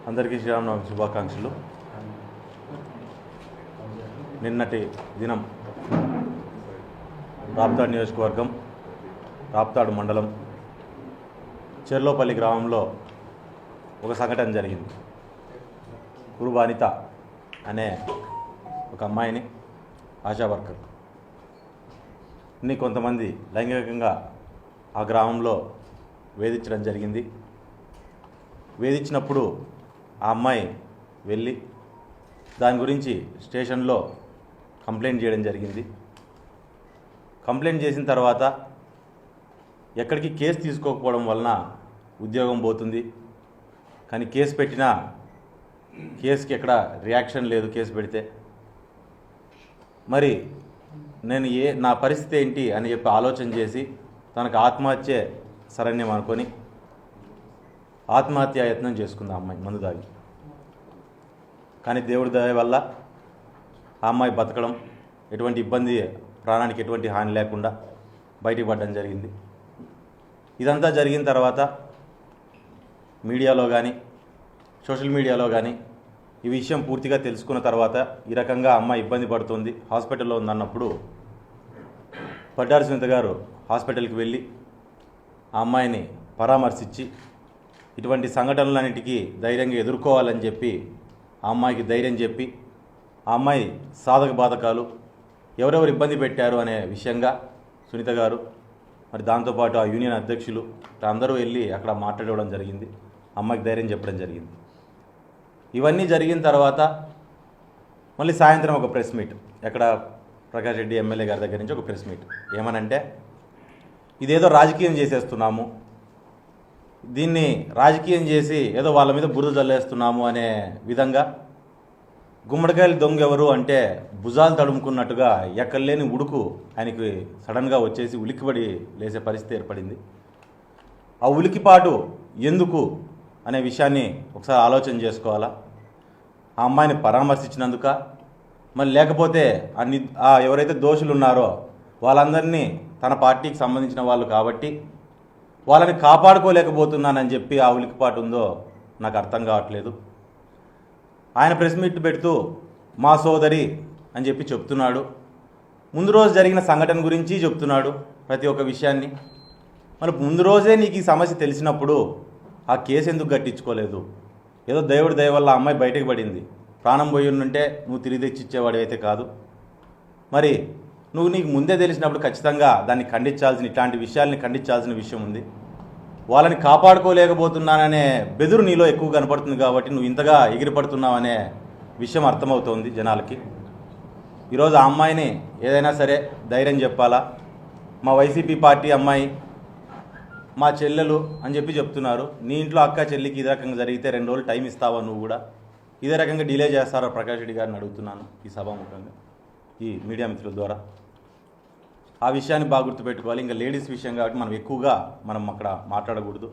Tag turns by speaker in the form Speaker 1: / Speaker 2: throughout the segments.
Speaker 1: అందరికీ శ్రీరామనవమి శుభాకాంక్షలు. నిన్నటి దినం రాప్తాడు నియోజకవర్గం రాప్తాడు మండలం చెర్లోపల్లి గ్రామంలో ఒక సంఘటన జరిగింది. కురుబానిత అనే ఒక అమ్మాయిని ఆశా వర్కర్ కొంతమంది లైంగికంగా ఆ గ్రామంలో వేధించడం జరిగింది. వేధించినప్పుడు ఆ అమ్మాయి వెళ్ళి దాని గురించి స్టేషన్లో కంప్లైంట్ చేయడం జరిగింది. కంప్లైంట్ చేసిన తర్వాత ఎక్కడికి కేసు తీసుకోకపోవడం వలన ఉద్యోగం పోతుంది. కానీ కేసు పెట్టినా కేసుకి ఎక్కడ రియాక్షన్ లేదు. కేసు పెడితే మరి నేను నా పరిస్థితి ఏంటి అని చెప్పి ఆలోచన చేసి తనకు ఆత్మహత్య శరణ్యం అనుకొని ఆత్మహత్య యత్నం చేసుకుంది ఆ అమ్మాయి మందు తాగి. కానీ దేవుడి దయ వల్ల ఆ అమ్మాయి బతకడం, ఎటువంటి ఇబ్బంది, ప్రాణానికి ఎటువంటి హాని లేకుండా బయటికి పడడం జరిగింది. ఇదంతా జరిగిన తర్వాత మీడియాలో కానీ సోషల్ మీడియాలో కానీ ఈ విషయం పూర్తిగా తెలుసుకున్న తర్వాత ఈ రకంగా అమ్మాయి ఇబ్బంది పడుతుంది, హాస్పిటల్లో ఉందన్నప్పుడు పడ్డారు సునీత గారు హాస్పిటల్కి వెళ్ళి ఆ అమ్మాయిని పరామర్శించి ఇటువంటి సంఘటనలన్నిటికీ ధైర్యంగా ఎదుర్కోవాలని చెప్పి ఆ అమ్మాయికి ధైర్యం చెప్పి ఆ అమ్మాయి సాధక బాధకాలు ఎవరెవరు ఇబ్బంది పెట్టారు అనే విషయంగా సునీత గారు మరి దాంతోపాటు ఆ యూనియన్ అధ్యక్షులు అందరూ వెళ్ళి అక్కడ మాట్లాడడం జరిగింది. అమ్మాయికి ధైర్యం చెప్పడం జరిగింది. ఇవన్నీ జరిగిన తర్వాత మళ్ళీ సాయంత్రం ఒక ప్రెస్ మీట్, ఎక్కడ ప్రకాష్ రెడ్డి ఎమ్మెల్యే గారి దగ్గర నుంచి ఒక ప్రెస్ మీట్. ఏమనంటే ఇదేదో రాజకీయం చేసేస్తున్నాము, దీన్ని రాజకీయం చేసి ఏదో వాళ్ళ మీద బురద జల్లేస్తున్నాము అనే విధంగా గుమ్మడికాయలు దొంగ ఎవరు అంటే భుజాలు తడుముకున్నట్టుగా ఎక్కడలేని ఉడుకు ఆయనకి సడన్గా వచ్చేసి ఉలిక్కిపడి లేసే పరిస్థితి ఏర్పడింది. ఆ ఉలికిపాటు ఎందుకు అనే విషయాన్ని ఒకసారి ఆలోచన చేసుకోవాలా. ఆ అమ్మాయిని పరామర్శించినందుక, మరి లేకపోతే ఎవరైతే దోషులు ఉన్నారో వాళ్ళందరినీ తన పార్టీకి సంబంధించిన వాళ్ళు కాబట్టి వాళ్ళని కాపాడుకోలేకపోతున్నానని చెప్పి ఆ ఉలికిపాటు ఉందో నాకు అర్థం కావట్లేదు. ఆయన ప్రెస్ మీట్ పెడుతూ మా సోదరి అని చెప్పి చెప్తున్నాడు. ముందు రోజు జరిగిన సంఘటన గురించి చెప్తున్నాడు ప్రతి ఒక్క విషయాన్ని. మరి ముందు రోజే నీకు ఈ సమస్య తెలిసినప్పుడు ఆ కేసు ఎందుకు కట్టించుకోలేదు? ఏదో దేవుడి దయ వల్ల అమ్మాయి బయటకు పడింది. ప్రాణం పోయి ఉంటే నువ్వు తిరిగి తెచ్చిచ్చేవాడు అయితే కాదు. మరి నీకు ముందే తెలిసినప్పుడు ఖచ్చితంగా దాన్ని ఖండించాల్సిన, ఇట్లాంటి విషయాల్ని ఖండించాల్సిన విషయం ఉంది. వాళ్ళని కాపాడుకోలేకపోతున్నాననే బెదురు నీలో ఎక్కువ కనపడుతుంది కాబట్టి నువ్వు ఇంతగా ఎగిరిపడుతున్నావనే విషయం అర్థమవుతోంది జనాలకి. ఈరోజు ఆ అమ్మాయిని ఏదైనా సరే ధైర్యం చెప్పాలా. మా వైసీపీ పార్టీ అమ్మాయి, మా చెల్లెలు అని చెప్పి చెప్తున్నారు. నీ ఇంట్లో అక్క చెల్లికి ఇదే రకంగా జరిగితే 2 రోజులు టైం ఇస్తావా? నువ్వు కూడా ఇదే రకంగా డిలే చేస్తారా ప్రకాష్ రెడ్డి గారిని అడుగుతున్నాను ఈ సభాముఖంగా, ఈ మీడియా మిత్రుల ద్వారా. ఆ విషయాన్ని బాగా గుర్తుపెట్టుకోవాలి. ఇంకా లేడీస్ విషయం కాబట్టి మనం అక్కడ మాట్లాడకూడదు.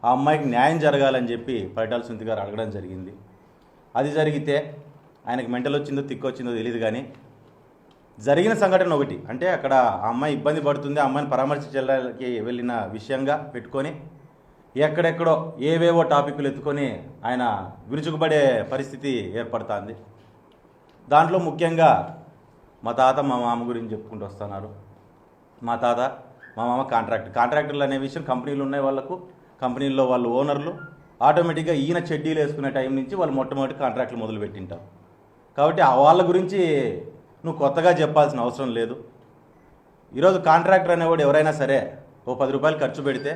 Speaker 1: ఆ అమ్మాయికి న్యాయం జరగాలని చెప్పి పరిటాల సునీత గారు అడగడం జరిగింది. అది జరిగితే ఆయనకి మెంటల్ వచ్చిందో తిక్కు వచ్చిందో తెలియదు, కానీ జరిగిన సంఘటన ఒకటి అంటే అక్కడ ఆ అమ్మాయి ఇబ్బంది పడుతుంది, ఆ అమ్మాయిని పరామర్శించడానికి వెళ్ళిన విషయంగా పెట్టుకొని ఎక్కడెక్కడో ఏవేవో టాపిక్లు ఎత్తుకొని ఆయన విరుచుకుపడే పరిస్థితి ఏర్పడుతుంది. దాంట్లో ముఖ్యంగా మా తాత మా మామ గురించి చెప్పుకుంటూ వస్తున్నారు. మా తాత మా మామ కాంట్రాక్టర్లు అనే విషయం కంపెనీలు ఉన్నాయి వాళ్ళకు. కంపెనీల్లో వాళ్ళు ఓనర్లు ఆటోమేటిక్గా ఈయన చెడ్డీలు వేసుకునే టైం నుంచి వాళ్ళు మొట్టమొదటి కాంట్రాక్టులు మొదలు పెట్టింటారు. కాబట్టి వాళ్ళ గురించి నువ్వు కొత్తగా చెప్పాల్సిన అవసరం లేదు. ఈరోజు కాంట్రాక్టర్ అనేవాడు ఎవరైనా సరే ఓ 10 రూపాయలు ఖర్చు పెడితే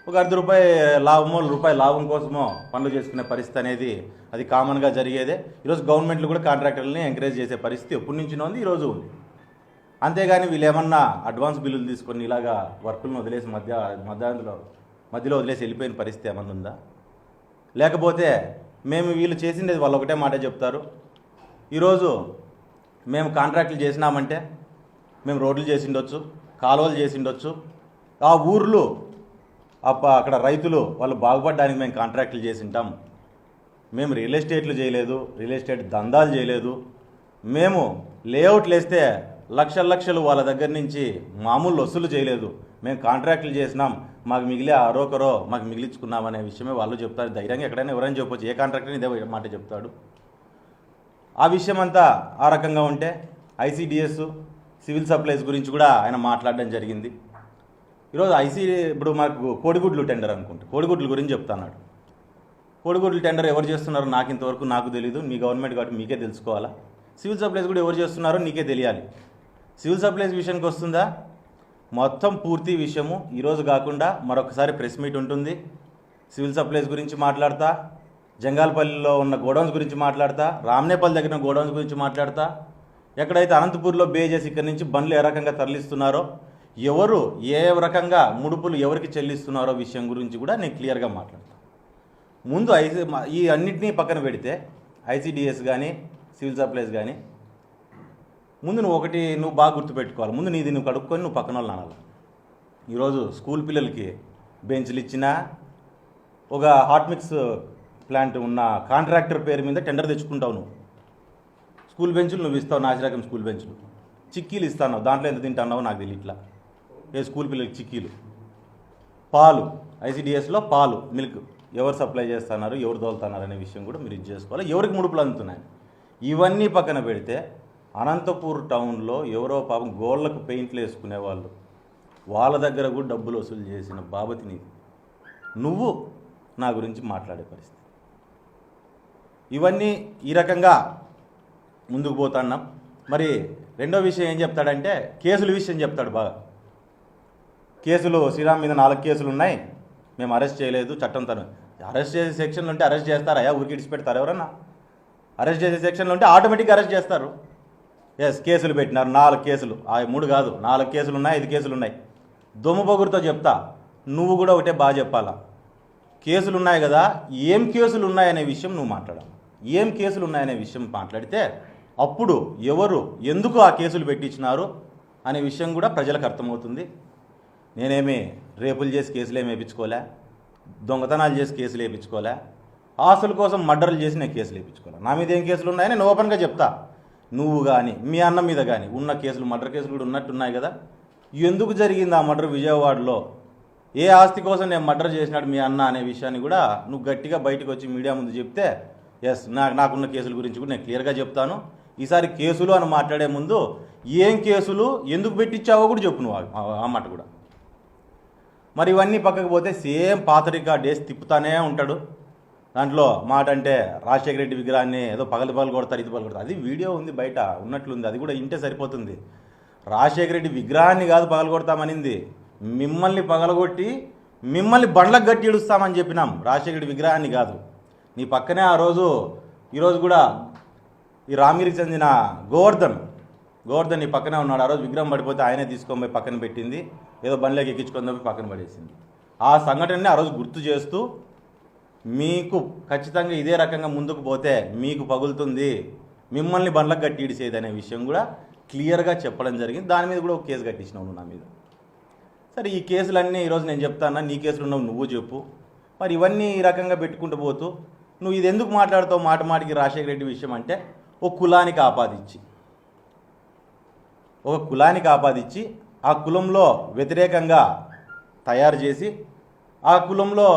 Speaker 1: ఒక ₹1 లాభమో రూపాయి లాభం కోసమో పనులు చేసుకునే పరిస్థితి అనేది అది కామన్గా జరిగేదే. ఈరోజు గవర్నమెంట్లు కూడా కాంట్రాక్టర్లని ఎంకరేజ్ చేసే పరిస్థితి ఎప్పటి నుంచినో ఉంది, ఈరోజు ఉంది. అంతేగాని వీళ్ళు ఏమన్నా అడ్వాన్స్ బిల్లులు తీసుకొని ఇలాగా వర్కులను వదిలేసి మధ్యలో వదిలేసి వెళ్ళిపోయిన పరిస్థితి ఏమన్నా ఉందా? లేకపోతే వీళ్ళు చేసిండేది వాళ్ళు ఒకటే మాట చెప్తారు. ఈరోజు మేము కాంట్రాక్టులు చేసినామంటే మేము రోడ్లు చేసిండొచ్చు, కాలువలు చేసిండొచ్చు, ఆ ఊర్లు అక్కడ రైతులు వాళ్ళు బాగుపడడానికి మేము కాంట్రాక్టులు చేసింటాం. మేము రియల్ ఎస్టేట్లు చేయలేదు, రియల్ ఎస్టేట్ దందాలు చేయలేదు. మేము లేఅవుట్లు వేస్తే లక్షలు వాళ్ళ దగ్గర నుంచి మామూలు వసూలు చేయలేదు. మేము కాంట్రాక్టులు చేసినాం, మాకు మిగిలే అరోకరో మాకు మిగిలించుకున్నాం అనే విషయమే వాళ్ళు చెప్తారు. ధైర్యంగా ఎక్కడైనా ఎవరైనా చెప్పొచ్చు, ఏ కాంట్రాక్టర్ ఇదే మాట చెప్తాడు. ఆ విషయం అంతా ఆ రకంగా ఉంటే ఐసీడీఎస్ సివిల్ సప్లైస్ గురించి కూడా ఆయన మాట్లాడడం జరిగింది. ఈరోజు ఇప్పుడు మాకు కోడిగుడ్లు టెండర్ అనుకుంటే కోడిగుడ్ల గురించి చెప్తున్నాడు. కోడిగుడ్లు టెండర్ ఎవరు చేస్తున్నారో నాకు ఇంతవరకు నాకు తెలియదు. మీ గవర్నమెంట్ కాబట్టి మీకే తెలుసుకోవాలా. సివిల్ సప్లైస్ కూడా ఎవరు చేస్తున్నారో నీకే తెలియాలి. సివిల్ సప్లైస్ విషయానికి వస్తుందా, మొత్తం పూర్తి విషయము ఈరోజు కాకుండా మరొకసారి ప్రెస్ మీట్ ఉంటుంది. సివిల్ సప్లైస్ గురించి మాట్లాడతా, జంగాలపల్లిలో ఉన్న గోడౌన్స్ గురించి మాట్లాడతా, రామనేపల్లి దగ్గర గోడౌన్స్ గురించి మాట్లాడతా, ఎక్కడైతే అనంతపూర్లో బే చేసి ఇక్కడి నుంచి బండ్లు ఏ రకంగా తరలిస్తున్నారో, ఎవరు ఏ రకంగా ముడుపులు ఎవరికి చెల్లిస్తున్నారో విషయం గురించి కూడా నేను క్లియర్గా మాట్లాడతాను. ముందు ఈ అన్నింటినీ పక్కన పెడితే ఐసీడీఎస్ కానీ సివిల్ సప్లైస్ కానీ ముందు నువ్వు బాగా గుర్తుపెట్టుకోవాలి. ముందు నీది నువ్వు కడుక్కొని నువ్వు పక్కన వాళ్ళు అనాలి. ఈరోజు స్కూల్ పిల్లలకి బెంచ్లు ఇచ్చినా, ఒక హాట్ మిక్స్ ప్లాంట్ ఉన్న కాంట్రాక్టర్ పేరు మీద టెండర్ తెచ్చుకుంటావు. నువ్వు స్కూల్ బెంచ్లు నువ్వు ఇస్తావు, నాసిరకం స్కూల్ బెంచ్లు. చిక్కీలు ఇస్తాను, దాంట్లో ఎంత తింటున్నావో నాకు తెలియదు. ఇట్లా ఏ స్కూల్ పిల్లలకి చిక్కీలు, పాలు, ఐసీడీఎస్లో పాలు, మిల్క్ ఎవరు సప్లై చేస్తున్నారు, ఎవరు తోలుతున్నారు అనే విషయం కూడా మీరు ఇది చేసుకోవాలి. ఎవరికి ముడుపులు అందుతున్నాయి ఇవన్నీ పక్కన పెడితే అనంతపూర్ టౌన్లో ఎవరో పాపం గోళ్లకు పెయింట్లు వేసుకునే వాళ్ళు, వాళ్ళ దగ్గర కూడా డబ్బులు వసూలు చేసిన బాబతి నీది. నువ్వు నా గురించి మాట్లాడే పరిస్థితి. ఇవన్నీ ఈ రకంగా ముందుకు పోతున్నాం. మరి రెండో విషయం ఏం చెప్తాడంటే కేసుల విషయం చెప్తాడు బాగా. కేసులు శ్రీరామ్ మీద 4 కేసులు ఉన్నాయి, మేము అరెస్ట్ చేయలేదు, చట్టం తను అరెస్ట్ చేసే సెక్షన్లు ఉంటే అరెస్ట్ చేస్తారా? ఊరికి ఇడిచిపెడతారు ఎవరన్నా? అరెస్ట్ చేసే సెక్షన్లు ఉంటే ఆటోమేటిక్గా అరెస్ట్ చేస్తారు. ఎస్, కేసులు పెట్టినారు, 4 కేసులు, 3 కాదు 4 కేసులు ఉన్నాయి, 5 కేసులు ఉన్నాయి. దొమ్ము పొగురుతో చెప్తా, నువ్వు కూడా ఒకటే బాగా చెప్పాలా. కేసులు ఉన్నాయి కదా, ఏం కేసులు ఉన్నాయనే విషయం నువ్వు మాట్లాడాలి. ఏం కేసులు ఉన్నాయనే విషయం మాట్లాడితే అప్పుడు ఎవరు ఎందుకు ఆ కేసులు పెట్టించినారు అనే విషయం కూడా ప్రజలకు అర్థమవుతుంది. నేనేమి రేపులు చేసి కేసులు ఏమి వేయించుకోలే, దొంగతనాలు చేసి కేసులు వేయించుకోలే, ఆస్తుల కోసం మర్డర్లు చేసి నేను కేసులు వేయించుకోలే. నా మీద ఏం కేసులు ఉన్నాయని నేను ఓపెన్గా చెప్తా. నువ్వు కానీ మీ అన్న మీద కానీ ఉన్న కేసులు, మర్డర్ కేసులు కూడా ఉన్నట్టున్నాయి కదా. ఎందుకు జరిగింది ఆ మర్డర్ విజయవాడలో, ఏ ఆస్తి కోసం నేను మర్డర్ చేసినాడు మీ అన్న అనే విషయాన్ని కూడా నువ్వు గట్టిగా బయటకు వచ్చి మీడియా ముందు చెప్తే ఎస్, నాకున్న కేసుల గురించి కూడా నేను క్లియర్గా చెప్తాను. ఈసారి కేసులు అని మాట్లాడే ముందు ఏం కేసులు ఎందుకు పెట్టించావో కూడా చెప్పు నువ్వు ఆ మాట కూడా. మరి ఇవన్నీ పక్కకు పోతే సేమ్ పాత రికార్డ్ తిప్పుతానే ఉంటాడు. దాంట్లో మాట అంటే రాజశేఖర రెడ్డి విగ్రహాన్ని ఏదో పగలు కొడతారు, ఇది పగలు కొడతారు. అది వీడియో ఉంది బయట ఉన్నట్లుంది, అది కూడా ఇంటే సరిపోతుంది. రాజశేఖర రెడ్డి విగ్రహాన్ని కాదు పగలు కొడతామనింది, మిమ్మల్ని పగలగొట్టి మిమ్మల్ని బండ్లకు గట్టి ఇడుస్తామని చెప్పినాం. రాజశేఖర రెడ్డి విగ్రహాన్ని కాదు. నీ పక్కనే ఈరోజు కూడా ఈ రామగిరికి చెందిన గోవర్ధన్ నీ పక్కనే ఉన్నాడు. ఆ రోజు విగ్రహం పడిపోతే ఆయనే తీసుకొని పోయి పక్కన పెట్టింది, ఏదో బండ్లోకి ఎక్కించుకొని పోయి పక్కన పడేసింది. ఆ సంఘటనని ఆ రోజు గుర్తు చేస్తూ మీకు ఖచ్చితంగా ఇదే రకంగా ముందుకు పోతే మీకు పగులుతుంది, మిమ్మల్ని బండ్లకు గట్టి ఇడిసేది అనే విషయం కూడా క్లియర్గా చెప్పడం జరిగింది. దాని మీద కూడా ఒక కేసు కట్టించినావు నా మీద. సరే, ఈ కేసులన్నీ ఈరోజు నేను చెప్తాను, నీ కేసులు ఉన్నావు నువ్వు చెప్పు. మరి ఇవన్నీ ఈ రకంగా పెట్టుకుంటూ పోతూ నువ్వు ఇది ఎందుకు మాట్లాడుతావు మాటికి రాజశేఖర రెడ్డి విషయం అంటే ఒక కులానికి ఆపాదించి ఆ కులంలో వ్యతిరేకంగా తయారు చేసి ఆ కులంలో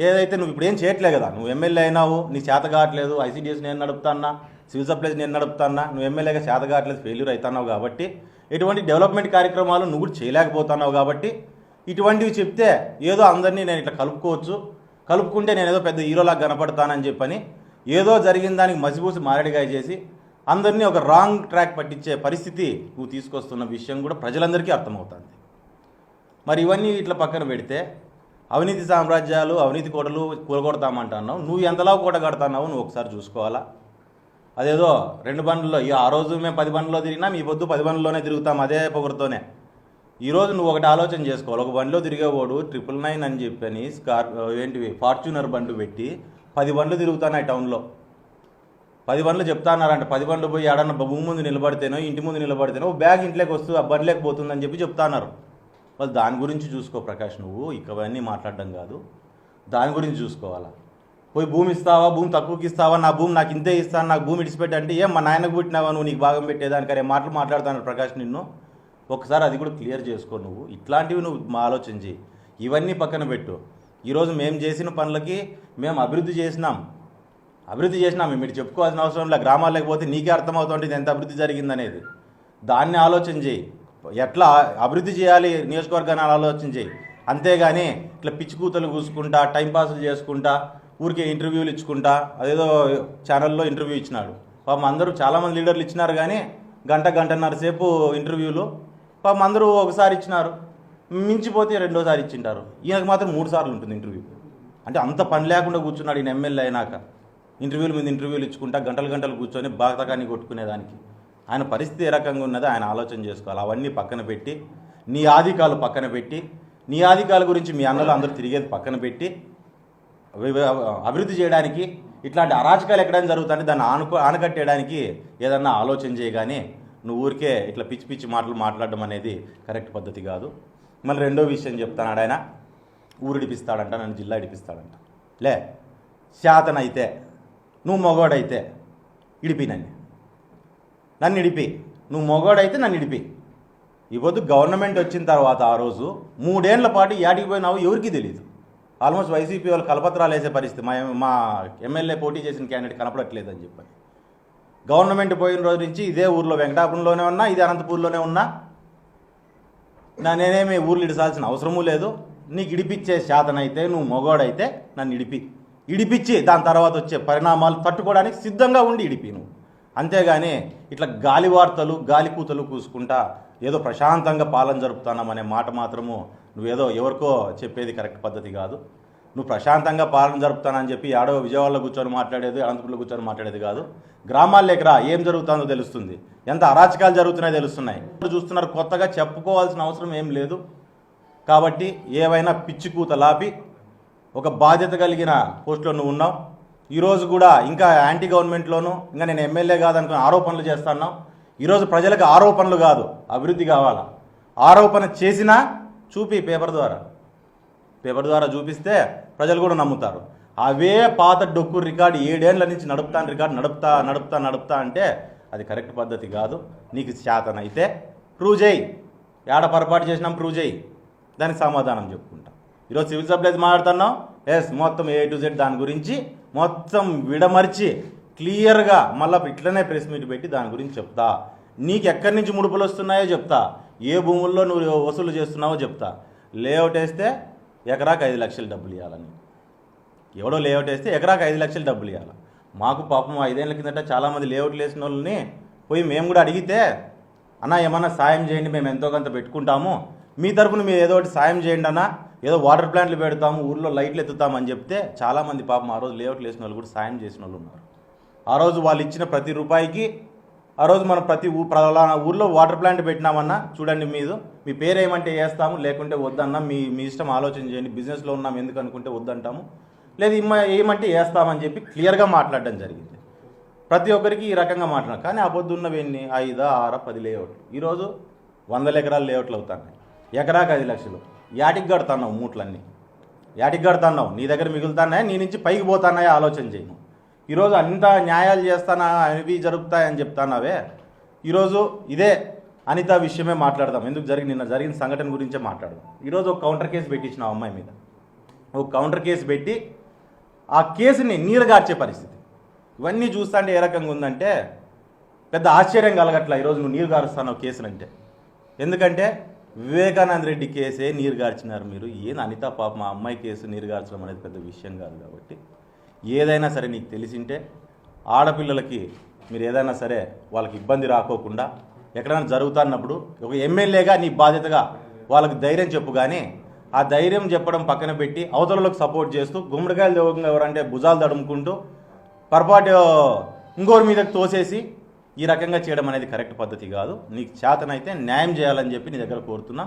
Speaker 1: ఏదైతే నువ్వు ఇప్పుడు ఏం చేయట్లే కదా, నువ్వు ఎమ్మెల్యే అయినావు, నీ చేత కావట్లేదు, ఐసీడీఎస్ నేను నడుపుతాన్నా, సివిల్ సప్లైస్ నేను నడుపుతాన్నా, నువ్వు ఎమ్మెల్యేగా చేత కావట్లేదు, ఫెయిల్యూర్ అవుతున్నావు కాబట్టి, ఎటువంటి డెవలప్మెంట్ కార్యక్రమాలు నువ్వు కూడా చేయలేకపోతున్నావు కాబట్టి ఇటువంటివి చెప్తే ఏదో అందరినీ నేను ఇట్లా కలుపుకుంటే నేను ఏదో పెద్ద హీరోలాగా కనపడతానని చెప్పని ఏదో జరిగిన దానికి మసిపూసి మారేడుగాయ చేసి అందరినీ ఒక రాంగ్ ట్రాక్ పట్టించే పరిస్థితి నువ్వు తీసుకొస్తున్న విషయం కూడా ప్రజలందరికీ అర్థమవుతుంది. మరి ఇవన్నీ ఇట్లా పక్కన పెడితే అవినీతి సామ్రాజ్యాలు, అవినీతి కోటలు కూలగొడతామంటున్నావు. నువ్వు ఎంతలా కూట కడతాన్నావు నువ్వు ఒకసారి చూసుకోవాలా. అదేదో 2 బండ్లలో ఆ రోజు మేము 10 బండ్లలో తిరిగినా మీ పొద్దు 10 బండ్లలోనే తిరుగుతాం అదే పొగరుతోనే. ఈరోజు నువ్వు ఒకటి ఆలోచన చేసుకోవాలి. ఒక బండిలో తిరిగేవాడు 999 అని చెప్పని ఫార్చ్యూనర్ బండ్లు పెట్టి 10 బండ్లు తిరుగుతున్నాయి టౌన్లో. 10 బండ్లు చెప్తాన్నారంట, 10 బండ్లు పోయి ఆడన్న భూమి ముందు నిలబడితేనో ఇంటి ముందు నిలబడితేనో బ్యాగ్ ఇంట్లోకి వస్తూ ఆ బండ్లోకి పోతుందని చెప్పి చెప్తున్నారు. వాళ్ళు దాని గురించి చూసుకో ప్రకాష్, నువ్వు ఇవన్నీ మాట్లాడడం కాదు, దాని గురించి చూసుకోవాలా. పోయి భూమి ఇస్తావా, భూమి తక్కువకి ఇస్తావా, నా భూమి నాకు ఇంతే ఇస్తాను, నాకు భూమి ఇడిచిపెట్టి అంటే ఏం మా నాయనకు పుట్టినావా నువ్వు, నీకు భాగం పెట్టేదానికనే మాటలు మాట్లాడుతున్నాడు ప్రకాష్. ఒకసారి అది కూడా క్లియర్ చేసుకో. నువ్వు ఇట్లాంటివి నువ్వు ఆలోచన చేయి. ఇవన్నీ పక్కన పెట్టు. ఈరోజు మేము చేసిన పనులకి మేము అభివృద్ధి చేసినాం. మీరు చెప్పుకోవాల్సిన అవసరం లేదు. గ్రామాలకు పోతే నీకే అర్థమవుతుంది ఇది ఎంత అభివృద్ధి జరిగిందనేది. దాన్ని ఆలోచన చేయి. ఎట్లా అభివృద్ధి చేయాలి నియోజకవర్గాన్ని ఆలోచన చేయి. అంతేగాని ఇట్లా పిచ్చి కూతలు కూసుకుంటా టైంపాసులు చేసుకుంటా ఊరికే ఇంటర్వ్యూలు ఇచ్చుకుంటా, అదేదో ఛానల్లో ఇంటర్వ్యూ ఇచ్చినాడు. పాపం అందరూ చాలామంది లీడర్లు ఇచ్చినారు, కానీ గంటన్నర సేపు ఇంటర్వ్యూలు పాపం అందరూ ఒకసారి ఇచ్చినారు, మించిపోతే రెండోసారి ఇచ్చింటారు. ఈయనకు మాత్రం 3 సార్లు ఉంటుంది ఇంటర్వ్యూ. అంటే అంత పని లేకుండా కూర్చున్నాడు ఈయన ఎమ్మెల్యే అయినాక. ఇంటర్వ్యూల మీద ఇంటర్వ్యూలు ఇచ్చుకుంటా గంటలు కూర్చొని బాధకాన్ని కొట్టుకునేదానికి. ఆయన పరిస్థితి ఏ రకంగా ఉన్నదో ఆయన ఆలోచన చేసుకోవాలి. అవన్నీ పక్కన పెట్టి, నీ ఆధికాలు పక్కన పెట్టి, నీ ఆధికాల గురించి మీ అన్నలు అందరూ తిరిగేది పక్కన పెట్టి, అభివృద్ధి చేయడానికి ఇట్లాంటి అరాచకాలు ఎక్కడైనా జరుగుతుంటే దాన్ని ఆనకట్టేయడానికి ఏదన్నా ఆలోచన చేయగానే నువ్వు ఊరికే ఇట్లా పిచ్చి పిచ్చి మాటలు మాట్లాడడం అనేది కరెక్ట్ పద్ధతి కాదు. మళ్ళీ రెండో విషయం చెప్తాడు ఆయన, ఊరు ఇడిపిస్తాడంట, నన్ను జిల్లా ఇడిపిస్తాడంట. లే, శాతనైతే నువ్వు మగోడైతే ఇడిపి, నన్ను ఇడిపి. నువ్వు మగోడైతే నన్ను ఇడిపి. ఇవ్వద్దు. గవర్నమెంట్ వచ్చిన తర్వాత ఆ రోజు 3 ఏళ్ల పాటు యాటికి పోయినావు ఎవరికి తెలియదు. ఆల్మోస్ట్ వైసీపీ వాళ్ళు కలపత్రాలు వేసే పరిస్థితి. మా ఎమ్మెల్యే పోటీ చేసిన క్యాండిడేట్ కనపడట్లేదని చెప్పని గవర్నమెంట్ పోయిన రోజు నుంచి ఇదే ఊర్లో వెంకటాపురంలోనే ఉన్నా, ఇదే అనంతపూర్లోనే ఉన్నా. నేనేమి ఊర్లు ఇడిసాల్సిన అవసరమూ లేదు. నీకు ఇడిపించే శాతనైతే నువ్వు మగోడైతే నన్ను ఇడిపించి దాని తర్వాత వచ్చే పరిణామాలు తట్టుకోవడానికి సిద్ధంగా ఉండి ఇడిపి నువ్వు. అంతేగాని ఇట్లా గాలి వార్తలు గాలి కూతలు కూసుకుంటా ఏదో ప్రశాంతంగా పాలన జరుపుతున్నామనే మాట మాత్రము నువ్వేదో ఎవరికో చెప్పేది కరెక్ట్ పద్ధతి కాదు. నువ్వు ప్రశాంతంగా పాలన జరుపుతానని చెప్పి ఆడో విజయవాడలో కూర్చొని మాట్లాడేది, అనంతపురంలో కూర్చొని మాట్లాడేది కాదు. గ్రామాల్లోకి రా, ఏం జరుగుతుందో తెలుస్తుంది, ఎంత అరాచకాలు జరుగుతున్నాయో తెలుస్తున్నాయి. చూస్తున్నారు, కొత్తగా చెప్పుకోవాల్సిన అవసరం ఏం లేదు. కాబట్టి ఏవైనా పిచ్చి కూతలాపి ఒక బాధ్యత కలిగిన పోస్టులో నువ్వు ఉన్నావు. ఈరోజు కూడా ఇంకా యాంటీ గవర్నమెంట్లోనూ ఇంకా నేను ఎమ్మెల్యే కాదనుకుని ఆరోపణలు చేస్తున్నావు. ఈరోజు ప్రజలకు ఆరోపణలు కాదు, అభివృద్ధి కావాలా. ఆరోపణ చేసినా చూపి పేపర్ ద్వారా చూపిస్తే ప్రజలు కూడా నమ్ముతారు. అవే పాత డొక్కు రికార్డు 7 ఏళ్ల నుంచి నడుపుతా అంటే అది కరెక్ట్ పద్ధతి కాదు. నీకు శాతనైతే ప్రూవ్ చేయి. ఏడ పొరపాటు చేసినాం ప్రూవ్ చేయి, దానికి సమాధానం చెప్పుకుంటా. ఈరోజు సివిల్ సప్లైస్ మాట్లాడుతున్నావు, మొత్తం A to Z దాని గురించి మొత్తం విడమర్చి క్లియర్గా మళ్ళీ ఇట్లనే ప్రెస్ మీట్ పెట్టి దాని గురించి చెప్తా. నీకు ఎక్కడి నుంచి ముడుపులు వస్తున్నాయో చెప్తా, ఏ భూముల్లో నువ్వు వసూలు చేస్తున్నావో చెప్తా. లేఅవుట్ వేస్తే ఎకరాకు 5 లక్షలు డబ్బులు ఇవ్వాలని, ఎవడో లేఅవుట్ వేస్తే ఎకరాకు 5 లక్షలు డబ్బులు ఇవ్వాలి. మాకు పాపం 5 ఏళ్ల కిందట చాలామంది లేఅవుట్లు వేసిన వాళ్ళని పోయి మేము కూడా అడిగితే, అన్న ఏమన్నా సాయం చేయండి, మేము ఎంతో కొంత పెట్టుకుంటాము, మీ తరఫున మీరు ఏదో ఒకటి సాయం చేయండి అన్న, ఏదో వాటర్ ప్లాంట్లు పెడతాము, ఊర్లో లైట్లు ఎత్తుతామని చెప్తే చాలామంది పాపం ఆ రోజు లేఅవుట్లు వేసిన వాళ్ళు కూడా సాయం చేసిన వాళ్ళు ఉన్నారు. ఆ రోజు వాళ్ళు ఇచ్చిన ప్రతి రూపాయికి ఆ రోజు మనం ప్రతి ఊర్లో వాటర్ ప్లాంట్ పెట్టినామన్నా చూడండి, మీ పేరు ఏమంటే వేస్తాము, లేకుంటే వద్దన్నా, మీ ఇష్టం ఆలోచన చేయండి, బిజినెస్లో ఉన్నాం ఎందుకు అనుకుంటే వద్దంటాము, లేదు ఏమంటే వేస్తామని చెప్పి క్లియర్గా మాట్లాడడం జరిగింది. ప్రతి ఒక్కరికి ఈ రకంగా మాట్లాడారు. కానీ ఆ పొద్దున్నవి ఎన్ని 5, 6, 10 లేఅవుట్లు. ఈరోజు 100 ఎకరాల లేఅవుట్లు అవుతున్నాయి. ఎకరాకు 5 లక్షలు. యాటికి కడుతున్నావు మూట్లన్నీ, యాటికి కడుతున్నావు? నీ దగ్గర మిగులుతున్నాయా, నీ నుంచి పైకి పోతున్నాయా ఆలోచన చేయను. ఈరోజు అంత న్యాయాలు చేస్తానా, అవి జరుగుతాయని చెప్తానావే. ఈరోజు ఇదే అనిత విషయమే మాట్లాడదాం. నిన్న జరిగిన సంఘటన గురించే మాట్లాడదాం. ఈరోజు ఒక కౌంటర్ కేసు పెట్టించిన అమ్మాయి మీద, ఒక కౌంటర్ కేసు పెట్టి ఆ కేసుని నీరుగార్చే పరిస్థితి. ఇవన్నీ చూస్తుంటే ఏ రకంగా ఉందంటే పెద్ద ఆశ్చర్యం కలగట్లా. ఈరోజు నువ్వు నీరు గారుస్తున్నావు కేసులంటే. ఎందుకంటే వివేకానంద రెడ్డి కేసే నీరు గార్చినారు మీరు. ఏం అనిత పాప మా అమ్మాయి కేసు నీరు గార్చడం అనేది పెద్ద విషయం కాదు. కాబట్టి ఏదైనా సరే నీకు తెలిసింటే ఆడపిల్లలకి మీరు ఏదైనా సరే వాళ్ళకి ఇబ్బంది రాకోకుండా ఎక్కడైనా జరుగుతున్నప్పుడు ఒక ఎమ్మెల్యేగా నీ బాధ్యతగా వాళ్ళకి ధైర్యం చెప్పు. కానీ ఆ ధైర్యం చెప్పడం పక్కన పెట్టి అవతలకు సపోర్ట్ చేస్తూ గుమ్మడికాయలు దేవకంగా ఎవరంటే భుజాలు తడుముకుంటూ పొరపాటు ఇంకోరి మీదకి తోసేసి ఈ రకంగా చేయడం అనేది కరెక్ట్ పద్ధతి కాదు. నీకు చేతనైతే న్యాయం చేయాలని చెప్పి నీ దగ్గర కోరుతున్నా.